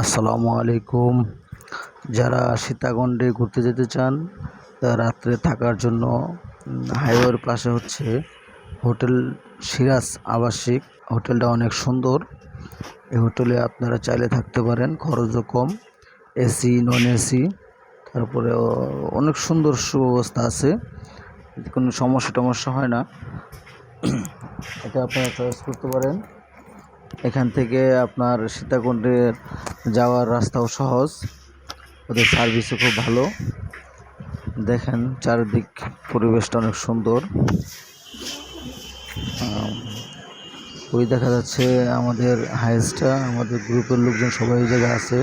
আসসালামু আলাইকুম। যারা সীতাকুণ্ডে ঘুরতে যেতে চান রাত্রে থাকার জন্য হাইওয়ের পাশে হচ্ছে হোটেল সিরাজ আবাসিক। হোটেলটা অনেক সুন্দর। এই হোটেলে আপনারা চাইলে থাকতে পারেন, খরচও কম, এসি নন এসি, তারপরে অনেক সুন্দর সুব্যবস্থা আছে, কোনো সমস্যা হয় না। এটা আপনারা চয়েস করতে পারেন। এখান থেকে আপনার সীতাকুণ্ডে যাওয়ার রাস্তাও সহজ, ওদের সার্ভিসও খুব ভালো। দেখেন চারিদিক পরিবেশটা অনেক সুন্দর। ওই দেখা যাচ্ছে আমাদের হাইস্টটা, আমাদের গ্রুপের লোকজন সবাই এই জায়গায় আছে।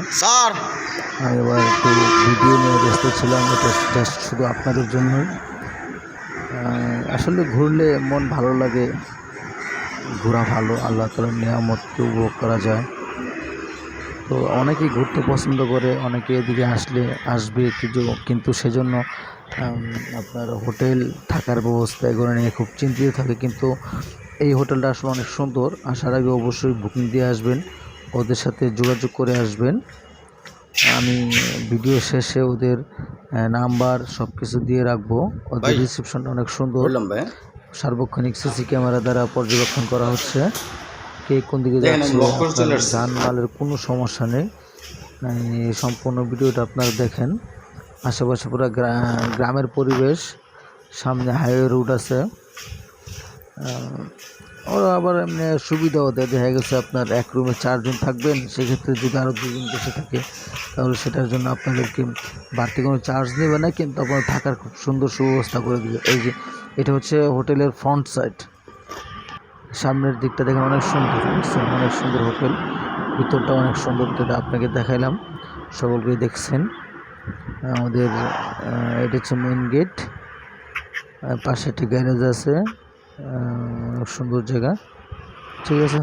আমি এবার একটু ভিডিও নিয়ে ব্যস্ত ছিলাম, এটা জাস্ট শুধু আপনাদের জন্যই। আসলে ঘুরলে মন ভালো লাগে, ঘোরা ভালো, আল্লাহ তাআলার নিয়ামতকে উপভোগ করা যায়। তো অনেকেই ঘুরতে পছন্দ করে, অনেকে এদিকে আসবে কিন্তু সেজন্য আপনার হোটেল থাকার ব্যবস্থা এগুলো নিয়ে খুব চিন্তিত থাকে। কিন্তু এই হোটেলটা আসলে অনেক সুন্দর। আসার আগে অবশ্যই বুকিং দিয়ে আসবেন, ওদের সাথে যোগাযোগ করে আসবেন। আমি ভিডিও শেষে ওদের নাম্বার সব কিছু দিয়ে রাখবো। ওদের রিসেপশনটা অনেক সুন্দর, সার্বক্ষণিক সিসি ক্যামেরা দ্বারা পর্যবেক্ষণ করা হচ্ছে কে কোন দিকে যাচ্ছে। যানমালের কোনো সমস্যা নেই। সম্পূর্ণ ভিডিওটা আপনারা দেখেন। আশেপাশে পুরো গ্রামের পরিবেশ, সামনে হাইওয়ে রুট আছে। ওরা আবার এমনি সুবিধাও দেয়, দেখা গেছে আপনার এক রুমে 4 জন থাকবেন, সেক্ষেত্রে যদি আরও 2 জন বসে থাকে তাহলে সেটার জন্য আপনাদেরকে বাড়তি কোনো চার্জ নেবে না, কিন্তু আপনার থাকার খুব সুন্দর সুব্যবস্থা করে দেবে। এই যে এটা হচ্ছে হোটেলের ফ্রন্ট সাইড, সামনের দিকটা দেখেন অনেক সুন্দর, অনেক সুন্দর হোটেল, ভিতরটা অনেক সুন্দর, যেটা আপনাকে দেখাইলাম, সকলকেই দেখছেন। আমাদের এটা হচ্ছে মেইন গেট, পাশে একটি গ্যারেজ আছে, সুন্দর জায়গা। ঠিক আছে।